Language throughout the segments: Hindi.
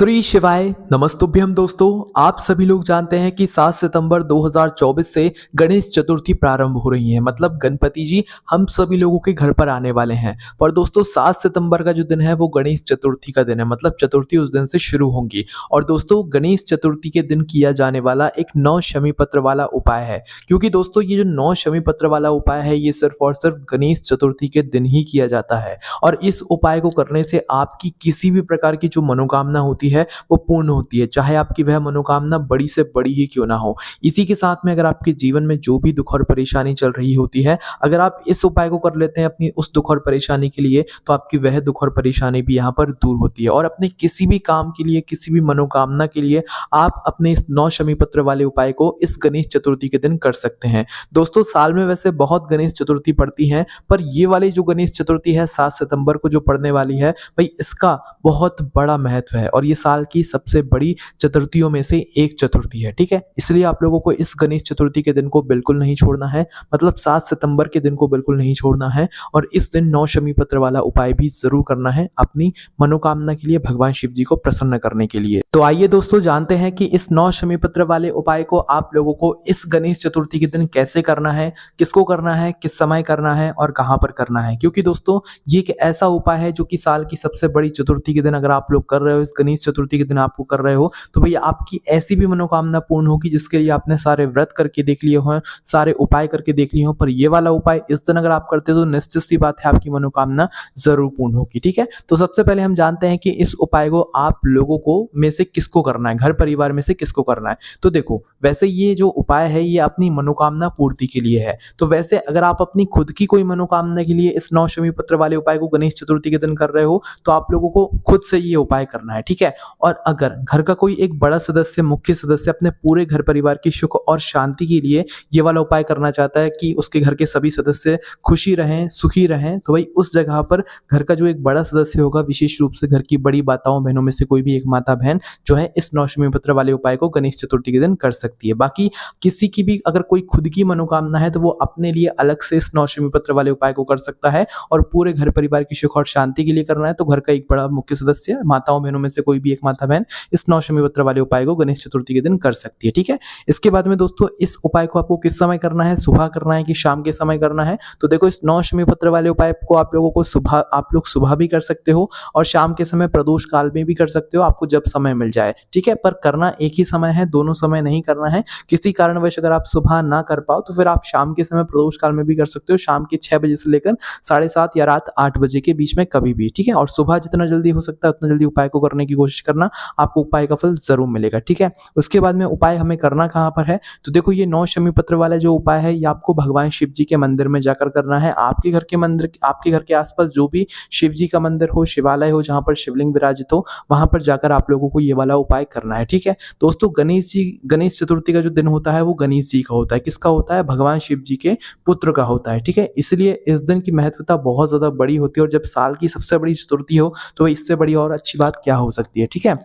श्री शिवाय नमस्तुभ्यम दोस्तों। आप सभी लोग जानते हैं कि 7 सितंबर 2024 से गणेश चतुर्थी प्रारंभ हो रही है। मतलब गणपति जी हम सभी लोगों के घर पर आने वाले हैं। पर दोस्तों 7 सितंबर का जो दिन है वो गणेश चतुर्थी का दिन है। मतलब चतुर्थी उस दिन से शुरू होंगी। और दोस्तों गणेश चतुर्थी के दिन किया जाने वाला एक 9 शमी पत्र वाला उपाय है। क्योंकि दोस्तों ये जो 9 शमी पत्र वाला उपाय है ये सिर्फ और सिर्फ गणेश चतुर्थी के दिन ही किया जाता है। और इस उपाय को करने से आपकी किसी भी प्रकार की जो मनोकामना होती है वो पूर्ण होती है, चाहे आपकी वह मनोकामना बड़ी से बड़ी ही क्यों ना हो। इसी के साथ में अगर आपके जीवन में जो भी दुख और परेशानी चल रही होती है, अगर आप इस उपाय को कर लेते हैं अपनी उस दुख और परेशानी के लिए, तो आपकी वह दुख और परेशानी भी यहाँ पर दूर होती है। और अपने किसी भी काम के लिए, किसी भी मनोकामना के लिए आप अपने इस 9 शमी पत्र वाले उपाय को इस गणेश चतुर्थी के दिन कर सकते हैं। दोस्तों साल में वैसे बहुत गणेश चतुर्थी पड़ती हैं, पर ये वाली जो गणेश चतुर्थी है 7 सितंबर को जो पड़ने वाली है, भाई इसका बहुत बड़ा महत्व है। और ये साल की सबसे बड़ी चतुर्थियों में से एक चतुर्थी है, ठीक है। इसलिए आप लोगों को इस गणेश चतुर्थी के दिन को बिल्कुल नहीं छोड़ना है। मतलब 7 सितंबर के दिन को बिल्कुल नहीं छोड़ना है। और इस दिन 9 शमी पत्र वाला उपाय भी जरूर करना है अपनी मनोकामना के लिए, भगवान शिव जी को प्रसन्न करने के लिए। तो आइए दोस्तों जानते हैं कि इस 9 शमी पत्र वाले उपाय को आप लोगों को इस गणेश चतुर्थी के दिन कैसे करना है, किसको करना है, किस समय करना है और कहां पर करना है। क्योंकि दोस्तों ये एक ऐसा उपाय है जो कि साल की सबसे बड़ी चतुर्थी के दिन अगर आप लोग कर रहे हो, इस गणेश चतुर्थी के दिन आपको कर रहे हो, तो भैया आपकी ऐसी भी मनोकामना पूर्ण होगी जिसके लिए आपने सारे व्रत करके देख लिए हो, सारे उपाय करके देख लिए हो, पर ये वाला उपाय इस दिन अगर आप करते हो तो निश्चित सी बात है आपकी मनोकामना जरूर पूर्ण होगी, ठीक है। तो सबसे पहले हम जानते हैं कि इस उपाय को आप लोगों को में से किसको करना है, घर परिवार में से किसको करना है। तो देखो वैसे ये जो उपाय है ये अपनी मनोकामना पूर्ति के लिए है। तो वैसे अगर आप अपनी खुद की कोई मनोकामना के लिए इस 9 शमी पत्र वाले उपाय को गणेश चतुर्थी के दिन कर रहे हो, तो आप लोगों को खुद से ये उपाय करना है, ठीक है। और अगर घर का कोई एक बड़ा सदस्य, मुख्य सदस्य अपने पूरे घर परिवार की सुख और शांति के लिए ये वाला उपाय करना चाहता है कि उसके घर के सभी सदस्य खुशी रहें, सुखी रहें, तो भाई उस जगह पर घर का जो एक बड़ा सदस्य होगा, विशेष रूप से घर की बड़ी माताओं बहनों में से कोई भी एक माता बहन जो है इस 9 शमी पत्र वाले उपाय को गणेश चतुर्थी के दिन कर सकती है। बाकी किसी की भी अगर कोई खुद की मनोकामना है तो वो अपने लिए अलग से इस 9 शमी पत्र वाले उपाय को कर सकता है। और पूरे घर परिवार की सुख और शांति के लिए करना है तो घर का एक बड़ा मुख्य सदस्य, माताओं बहनों में से कोई भी एक माता बहन इस 9 शमी पत्र वाले उपाय को गणेश चतुर्थी के दिन कर सकती है, ठीक है। इसके बाद में दोस्तों इस उपाय को आपको किस समय करना है, सुबह करना है कि शाम के समय करना है। तो देखो इस 9 शमी पत्र वाले उपाय को आप लोगों को आप लोग सुबह भी कर सकते हो और शाम के समय प्रदोष काल में भी कर सकते हो, आपको जब समय मिल जाए, ठीक है। पर करना एक ही समय है, दोनों समय नहीं करना है। किसी कारणवश अगर आप सुबह ना कर पाओ तो फिर आप शाम के समय प्रदोष काल में भी कर सकते हो, शाम के 6 बजे से लेकर 7:30 या रात 8 बजे के बीच में कभी भी, ठीक है। और सुबह जितना जल्दी हो सकता है उतना जल्दी उपाय को करने की कोशिश करना, आपको उपाय का फल जरूर मिलेगा, ठीक है। उसके बाद में उपाय हमें करना कहां पर है, तो देखो ये 9 शमी पत्र वाला जो उपाय है ये आपको भगवान शिव जी के मंदिर में जाकर करना है। आपके घर के मंदिर, आपके घर के आसपास जो भी शिव जी का मंदिर हो, शिवालय हो, जहां पर शिवलिंग विराजित हो, वहां पर जाकर आप लोगों को ये वाला उपाय करना है, ठीक है। दोस्तों गणेश चतुर्थी का जो दिन होता है वो गणेश जी का होता है। किसका होता है? भगवान शिव जी के पुत्र का होता है, ठीक है। इसलिए इस दिन की महत्वता बहुत ज्यादा बड़ी होती है। और जब साल की सबसे बड़ी चतुर्थी हो तो इससे बड़ी और अच्छी बात क्या हो सकती है, ठीक है।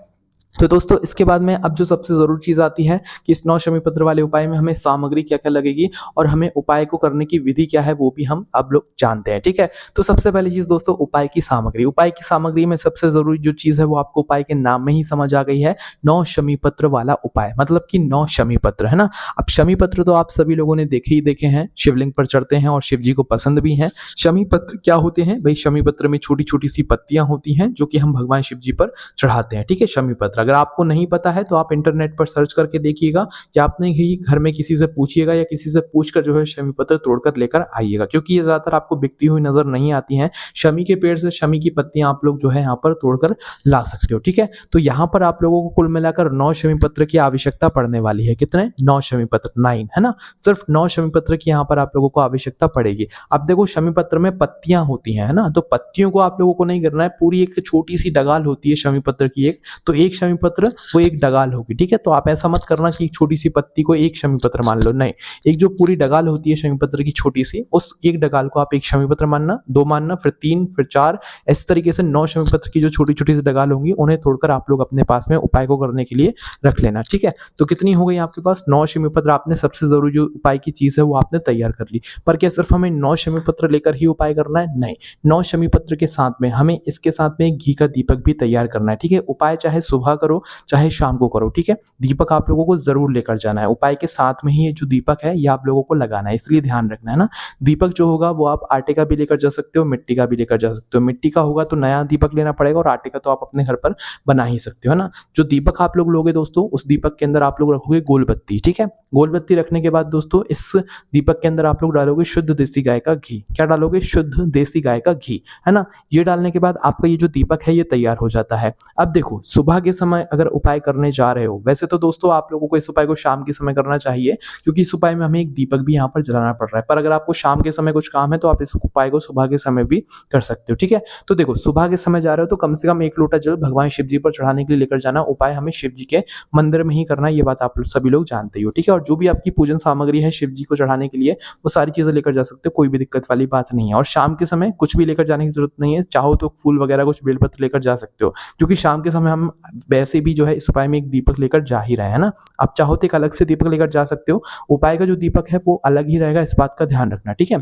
तो दोस्तों इसके बाद में अब जो सबसे जरूरी चीज आती है कि इस 9 शमी पत्र वाले उपाय में हमें सामग्री क्या क्या लगेगी और हमें उपाय को करने की विधि क्या है वो भी हम अब लोग जानते हैं, ठीक है। तो सबसे पहली चीज दोस्तों उपाय की सामग्री। उपाय की सामग्री में सबसे जरूरी जो चीज है वो आपको उपाय के नाम में ही समझ आ गई है, 9 शमी पत्र वाला उपाय, मतलब कि 9 शमी पत्र, है ना। अब शमी पत्र तो आप सभी लोगों ने देखे हैं, शिवलिंग पर चढ़ते हैं और शिव जी को पसंद भी है। शमी पत्र क्या होते हैं भाई? शमी पत्र में छोटी छोटी सी पत्तियां होती हैं जो कि हम भगवान शिव जी पर चढ़ाते हैं, ठीक है। शमी पत्र अगर आपको नहीं पता है तो आप इंटरनेट पर सर्च करके देखिएगा या अपने ही घर में किसी से पूछिएगा या किसी से पूछकर जो है शमी पत्र तोड़कर लेकर आइएगा, क्योंकि ये ज्यादातर आपको बिकती हुई नजर नहीं आती हैं। शमी के पेड़ से शमी की पत्तियां आप लोग जो है यहाँ पर तोड़कर ला सकते हो, ठीक है। तो यहाँ पर आप लोगों को कुल मिलाकर 9 शमी पत्र की आवश्यकता पड़ने वाली है। कितने? 9 शमी पत्र, 9, है ना। सिर्फ 9 शमी पत्र की यहाँ पर आप लोगों को आवश्यकता पड़ेगी। अब देखो शमी पत्र में पत्तियां होती हैं, है ना, तो पत्तियों को आप लोगों को नहीं करना है, पूरी एक छोटी सी डगाल होती है शमी पत्र की एक, तो एक शमी पत्र वो एक डगाल होगी, ठीक है। तो आप ऐसा मत करना कि एक छोटी सी पत्ती को एक शमी पत्र मान लो, नहीं, एक जो पूरी डगाल होती है शमी पत्र की छोटी सी, उस एक डगाल को आप एक शमी पत्र मानना, 2 मानना, फिर 3, फिर 4, इस तरीके से 9 शमी पत्र की जो छोटी छोटी सी डगाल होंगी उन्हें तोड़कर आप लोग अपने पास में उपाय को करने के लिए रख लेना, ठीक है। तो कितनी हो गई आपके पास? 9 शमी पत्र आपने सबसे जरूरी जो उपाय की चीज है वो आपने तैयार कर ली। पर क्या सिर्फ हमें 9 शमी पत्र लेकर ही उपाय करना है? नहीं, 9 शमी पत्र के साथ में हमें इसके साथ में घी का दीपक भी तैयार करना है, ठीक है। उपाय चाहे सुबह करो चाहे शाम को करो, ठीक है। दीपक आप लोगों को जरूर लेकर जाना है। उपाय के साथ में ही ये जो दीपक है ये आप लोगों को लगाना है, इसलिए ध्यान रखना है ना। दीपक जो होगा वो आप आटे का भी लेकर जा सकते हो, मिट्टी का भी लेकर जा सकते हो। मिट्टी का होगा तो नया दीपक लेना पड़ेगा और आटे का तो आप अपने घर पर बना ही सकते हो, है ना। जो दीपक आप लोग लोगे दोस्तों, उस दीपक के अंदर आप लोग रखोगे गोल बत्ती, ठीक है। गोल बत्ती रखने के बाद दोस्तों इस दीपक के अंदर आप लोग डालोगे शुद्ध देसी गाय का घी। क्या डालोगे? शुद्ध देसी गाय का घी, है ना। ये डालने के बाद आपका ये जो दीपक है ये तैयार हो जाता है। अब देखो, सुबह के समय अगर उपाय करने जा रहे हो, वैसे तो दोस्तों आप लोगों को इस उपाय को शाम के समय करना चाहिए, क्योंकि इस उपाय में हमें एक दीपक भी यहाँ पर जलाना पड़ रहा है। पर अगर आपको शाम के समय कुछ काम है तो आप इस उपाय को सुबह के समय भी कर सकते हो, ठीक है। तो देखो, सुबह के समय जा रहे हो तो कम से कम 1 लोटा जल भगवान शिव जी पर चढ़ाने के लिए लेकर जाना। उपाय हमें शिव जी के मंदिर में ही करना है, ये बात आप सभी लोग जानते ही हो, ठीक है। और जो भी आपकी पूजन सामग्री है शिव जी को चढ़ाने के लिए, वो सारी चीजें लेकर जा सकते हो, कोई भी दिक्कत वाली बात नहीं है। और शाम के समय कुछ भी लेकर जाने की जरूरत नहीं है, चाहो तो फूल वगैरह कुछ बेलपत्र लेकर जा सकते हो, क्योंकि शाम के समय हम वैसे भी जो है इस उपाय में एक दीपक लेकर जा ही रहे हैं ना। आप चाहो तो एक अलग से दीपक लेकर जा सकते हो, उपाय का जो दीपक है वो अलग ही रहेगा, इस बात का ध्यान रखना, ठीक है।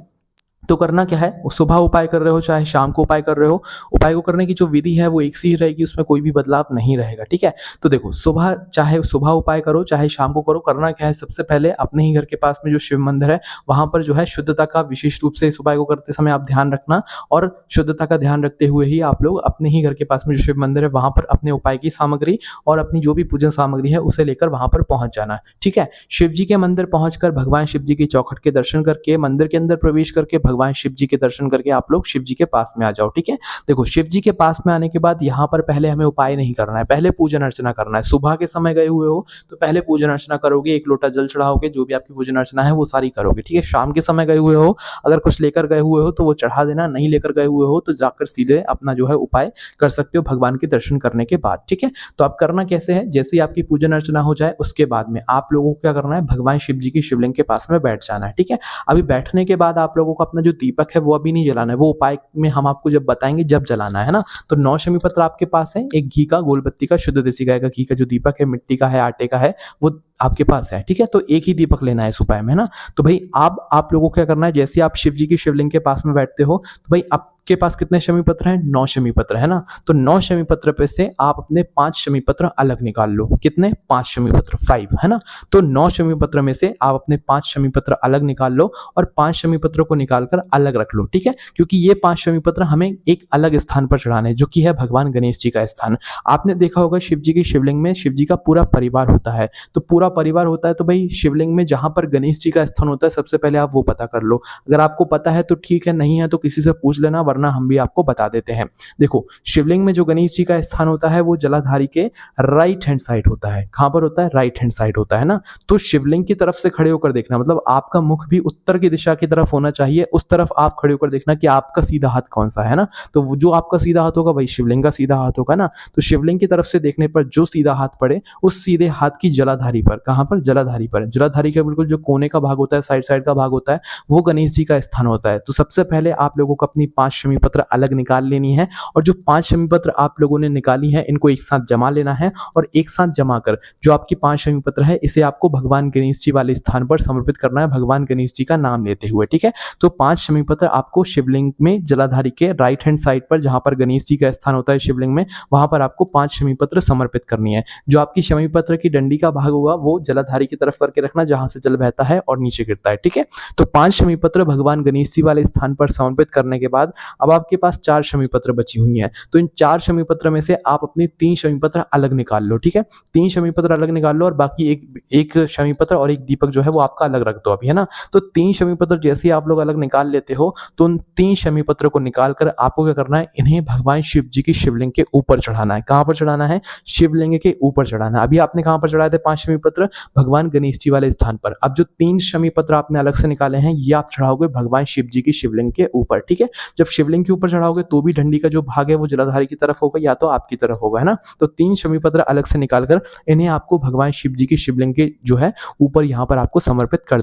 तो करना क्या है, सुबह उपाय कर रहे हो चाहे शाम को उपाय कर रहे हो, उपाय को करने की जो विधि है वो एक सी ही रहेगी, उसमें कोई भी बदलाव नहीं रहेगा, ठीक है। तो देखो, सुबह चाहे सुबह उपाय करो चाहे शाम को करो, करना क्या है, सबसे पहले अपने ही घर के पास में जो शिव मंदिर है वहां पर जो है शुद्धता का विशेष रूप से इस उपाय को करते समय आप ध्यान रखना। और शुद्धता का ध्यान रखते हुए ही आप लोग अपने ही घर के पास में जो शिव मंदिर है वहां पर अपने उपाय की सामग्री और अपनी जो भी पूजन सामग्री है उसे लेकर वहां पर पहुंच जाना, ठीक है। शिव जी के मंदिर पहुंचकर भगवान शिव जी की चौखट के दर्शन करके, मंदिर के अंदर प्रवेश करके भगवान शिव जी के दर्शन करके आप लोग शिव जी के पास में आ जाओ, ठीक है। देखो, शिव जी के पास में आने के बाद यहाँ पर पहले हमें उपाय नहीं करना है, पहले पूजन अर्चना करना है। सुबह के समय गए हुए हो तो पहले पूजन अर्चना करोगे, 1 लोटा जल चढ़ाओगे, जो भी आपकी पूजन अर्चना है वो सारी करोगे, ठीक है। शाम के समय गए हुए हो, अगर कुछ लेकर गए हुए हो तो वो चढ़ा देना, नहीं लेकर गए हुए हो तो जाकर सीधे अपना जो है उपाय कर सकते हो भगवान के दर्शन करने के बाद, ठीक है। तो आप करना कैसे है, जैसे ही आपकी पूजन अर्चना हो जाए उसके बाद में आप लोगों को क्या करना है, भगवान शिव जी की शिवलिंग के पास में बैठ जाना है, ठीक है। अभी बैठने के बाद आप लोगों को अपना जो दीपक है वो अभी नहीं जलाना है, वो उपाय में हम आपको जब बताएंगे जब जलाना है ना। तो 9 शमी पत्र आपके पास है, एक घी का, गोल बत्ती का, शुद्ध देसी गाय का घी का जो दीपक है, मिट्टी का है, आटे का है, वो आपके पास है, ठीक है। तो एक ही दीपक लेना है इस उपाय में ना। तो भाई आप लोगों को क्या करना है, जैसे आप शिव जी की शिवलिंग के पास में बैठते हो तो भाई आपके पास कितने शमी पत्र हैं, 9 शमी पत्र है ना। तो 9 शमी पत्र पे से आप अपने 5 शमी पत्र अलग निकाल लो। कितने? 5 शमी पत्र, 5 है ना। तो 9 शमी पत्र में से आप अपने 5 शमी पत्र अलग निकाल लो और 5 शमी पत्र को निकालकर अलग रख लो, ठीक है। क्योंकि ये 5 शमी पत्र हमें एक अलग स्थान पर चढ़ाने हैं, जो कि है भगवान गणेश जी का स्थान। आपने देखा होगा शिव जी की शिवलिंग में शिव जी का पूरा परिवार होता है, तो पूरा परिवार होता है, तो भाई शिवलिंग में जहां पर गणेश जी का स्थान होता है सबसे पहले आप वो पता कर लो। अगर आपको पता है तो ठीक है, नहीं है तो किसी से पूछ लेना, वरना हम भी आपको बता देते हैं। देखो, शिवलिंग में जो गणेश जी का स्थान होता है वो जलाधारी के राइट हैंड साइड होता है। कहां पर होता है? राइट हैंड साइड होता है ना। तो शिवलिंग की तरफ से खड़े होकर देखना, मतलब आपका मुख भी उत्तर की दिशा की तरफ होना चाहिए, उस तरफ आप खड़े होकर देखना कि आपका सीधा हाथ कौन सा है ना। तो जो आपका सीधा हाथ होगा वही शिवलिंग का सीधा हाथ होगा ना। तो शिवलिंग की तरफ से देखने पर जो सीधा हाथ पड़े, उस सीधे हाथ की जलाधारी पर, कहां पर? जलाधारी पर। जलाधारी का बिल्कुल जो कोने का भाग होता है, साइड साइड का भाग होता है, वो गणेश जी का स्थान होता है। तो सबसे पहले आप लोगों को अपनी 5 शमी पत्र अलग निकाल लेनी है, और जो 5 शमी पत्र आप लोगों ने निकाली है इनको एक साथ जमा लेना है, और एक साथ जमा कर जो आपकी 5 शमी पत्र है इसे आपको भगवान गणेश जी वाले स्थान पर समर्पित करना है, भगवान गणेश जी का नाम लेते हुए, ठीक है। तो 5 शमी पत्र आपको शिवलिंग में जलाधारी के राइट हैंड साइड पर, जहां पर गणेश जी का स्थान होता है शिवलिंग में, वहां पर आपको 5 शमी पत्र समर्पित करनी है। जो आपकी शमी पत्र की डंडी का भाग होगा वो जलाधारी की तरफ करके रखना, जहां से जल बहता है और नीचे गिरता है, ठीक है। तो 5 शमी पत्र भगवान गणेश जी वाले स्थान पर समर्पित करने के बाद अब आपके पास 4 शमी पत्र बची हुई हैं। तो इन 4 शमी पत्र में से आप अपने 3 शमी पत्र अलग निकाल लो, ठीक है। 3 शमी पत्र अलग निकाल लो, और बाकी एक शमी पत्र और एक दीपक जो है वो आपका अलग रख दो अभी, है ना। तो 3 शमी पत्र जैसे आप लोग अलग निकाल लेते हो, तो उन 3 शमी पत्र को निकालकर आपको क्या करना है, इन्हें भगवान शिव जी की शिवलिंग के ऊपर चढ़ाना है। कहां पर चढ़ाना है? शिवलिंग के ऊपर चढ़ाना है। अभी आपने कहां पर चढ़ाए थे 5 शमी पत्र? भगवान गणेश जी वाले स्थान पर। अब जो 3 शमी पत्र आपने अलग से निकाले हैं ये आप चढ़ाओगे भगवान शिव जी की शिवलिंग के ऊपर, ठीक है। जब शिवलिंग के ऊपर चढ़ाओगे तो भी डंडी का जो भाग है वो जलाधारी की तरफ होगा या तो आपकी तरफ होगा, है ना। तो 3 शमी पत्र अलग से निकालकर इन्हें आपको भगवान शिव जी की शिवलिंग के जो है ऊपर यहाँ पर आपको समर्पित कर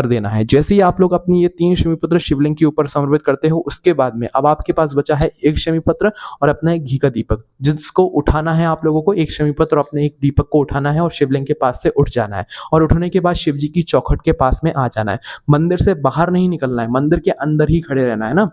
देना है। जैसे ही आप लोग अपनी ये 3 शमी पत्र शिवलिंग के ऊपर समर्पित करते हो, उसके बाद में अब आपके पास बचा है 1 शमी पत्र और अपना एक घी का दीपक, जिसको उठाना है आप लोगों को। 1 शमी पत्र और अपने एक दीपक को उठाना है और शिवलिंग के पास से उठ जाना है, और उठने के बाद शिव जी की चौखट के पास में आ जाना है। मंदिर से बाहर नहीं निकलना है, मंदिर के अंदर ही खड़े रहना है ना।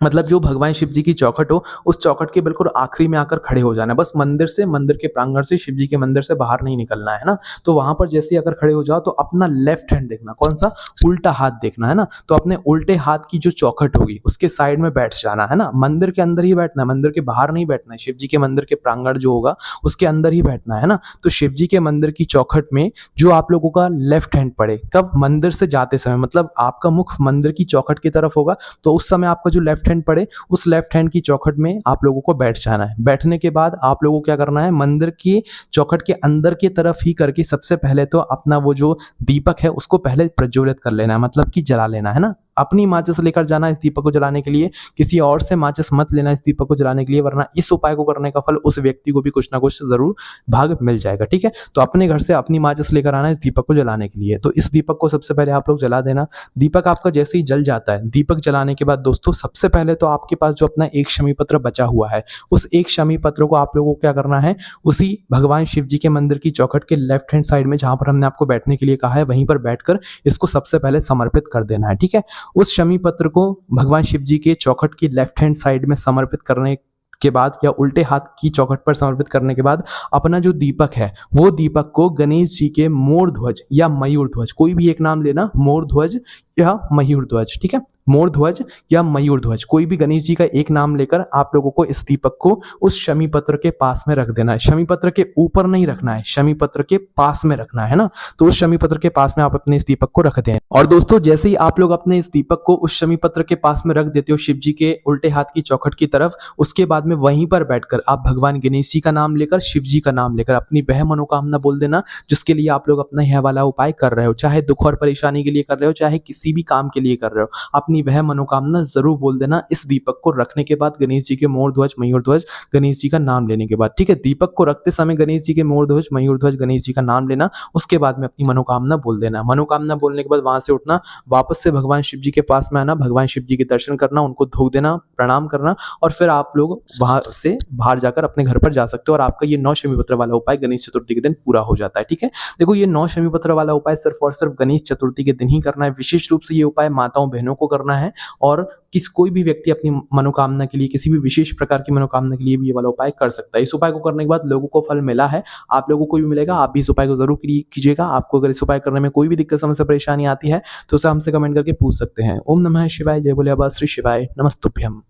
मतलब जो भगवान शिव जी की चौखट हो, उस चौखट के बिल्कुल आखिरी में आकर खड़े हो जाना है। बस मंदिर के प्रांगण से, शिव जी के मंदिर से बाहर नहीं निकलना है ना? तो वहाँ पर जैसे ही अगर खड़े हो जाओ तो अपना लेफ्ट हैंड देखना, कौन-सा? उल्टा हाथ देखना, है ना? तो अपने उल्टे हाथ की जो चौखट होगी, उसके साइड में बैठ जाना, है ना? मंदिर के अंदर ही बैठना है, मंदिर के बाहर नहीं बैठना है। शिव जी के मंदिर के प्रांगण जो होगा, उसके अंदर ही बैठना है ना? तो शिव जी के मंदिर की चौखट में जो आप लोगों का लेफ्ट हैंड पड़े, कब? मंदिर से जाते समय, मतलब आपका मुख मंदिर की चौखट की तरफ होगा, तो उस समय आपका जो लेफ्ट हैंड पड़े, उस लेफ्ट हैंड की चौखट में आप लोगों को बैठ जाना है। बैठने के बाद आप लोगों को क्या करना है, मंदिर की चौखट के अंदर की तरफ ही करके सबसे पहले तो अपना वो जो दीपक है उसको पहले प्रज्वलित कर लेना है, मतलब कि जला लेना है ना। अपनी माचिस लेकर जाना इस दीपक को जलाने के लिए, किसी और से माचिस मत लेना इस दीपक को जलाने के लिए, वरना इस उपाय को करने का फल उस व्यक्ति को भी कुछ ना कुछ जरूर भाग मिल जाएगा, ठीक है। तो अपने घर से अपनी माचिस लेकर आना इस दीपक को जलाने के लिए। तो इस दीपक को सबसे पहले आप लोग जला देना। दीपक आपका जैसे ही जल जाता है, दीपक जलाने के बाद दोस्तों सबसे पहले तो आपके पास जो अपना एक शमी पत्र बचा हुआ है, उस एक शमी पत्र को आप लोगों को क्या करना है, उसी भगवान शिव जी के मंदिर की चौखट के लेफ्ट हैंड साइड में जहां पर हमने आपको बैठने के लिए कहा है, वहीं पर बैठकर इसको सबसे पहले समर्पित कर देना है, ठीक है। उस शमी पत्र को भगवान शिव जी के चौखट की लेफ्ट हैंड साइड में समर्पित करने के बाद, या उल्टे हाथ की चौखट पर समर्पित करने के बाद, अपना जो दीपक है वो दीपक को गणेश जी के मोर ध्वज या मयूर ध्वज, कोई भी एक नाम लेना, मोर ध्वज या मयूर ध्वज, ठीक है। मोर ध्वज या मयूर ध्वज, कोई भी गणेश जी का एक नाम लेकर आप लोगों को इस दीपक को उस शमी पत्र के पास में रख देना है। शमी पत्र के ऊपर नहीं रखना है, शमी पत्र के पास में रखना है ना। तो उस शमी पत्र के पास में आप अपने इस दीपक को रख दें। और दोस्तों जैसे ही आप लोग अपने इस दीपक को उस शमी पत्र के पास में रख देते हो शिव जी के उल्टे हाथ की चौखट की तरफ, उसके बाद में वहीं पर बैठकर आप भगवान गणेश जी का नाम लेकर, शिव जी का नाम लेकर अपनी वह मनोकामना बोल देना जिसके लिए आप लोग अपना यह वाला उपाय कर रहे हो। चाहे दुख और परेशानी के लिए कर रहे हो, चाहे किसी भी काम के लिए कर रहे हो, अपनी वह मनोकामना जरूर बोल देना इस दीपक को रखने के बाद, गणेश जी के मोर ध्वज मयूर ध्वज गणेश जी का नाम लेने के बाद, ठीक है। दीपक को रखते समय गणेश जी के मोर ध्वज मयूर ध्वज गणेश जी का नाम लेना, उसके बाद में अपनी मनोकामना बोल देना। मनोकामना बोलने के बाद वहां से उठना, वापस से भगवान शिव जी के पास में आना, भगवान शिव जी के दर्शन करना, उनको धूप देना, प्रणाम करना, और फिर आप लोग वहां से बाहर जाकर अपने घर पर जा सकते हो। और आपका ये 9 शमी पत्र वाला उपाय गणेश चतुर्थी के दिन पूरा हो जाता है, ठीक है। देखो ये 9 शमी पत्र वाला उपाय सिर्फ और सिर्फ गणेश चतुर्थी के दिन ही करना है। विशेष रूप से ये उपाय माताओं बहनों को करना है, और कोई भी व्यक्ति अपनी मनोकामना के लिए, किसी भी विशेष प्रकार की मनोकामना के लिए भी ये वाला उपाय कर सकता है। इस उपाय को करने के बाद लोगों को फल मिला है, आप लोगों को भी मिलेगा। आप भी इस उपाय को जरूर कीजिएगा। आपको अगर इस उपाय करने में कोई भी दिक्कत समस्या परेशानी आती है तो उसे हमसे कमेंट करके पूछ सकते हैं। ओम नमः शिवाय, जय भोले बाबा श्री शिवाय, नमस्तुभ्यम।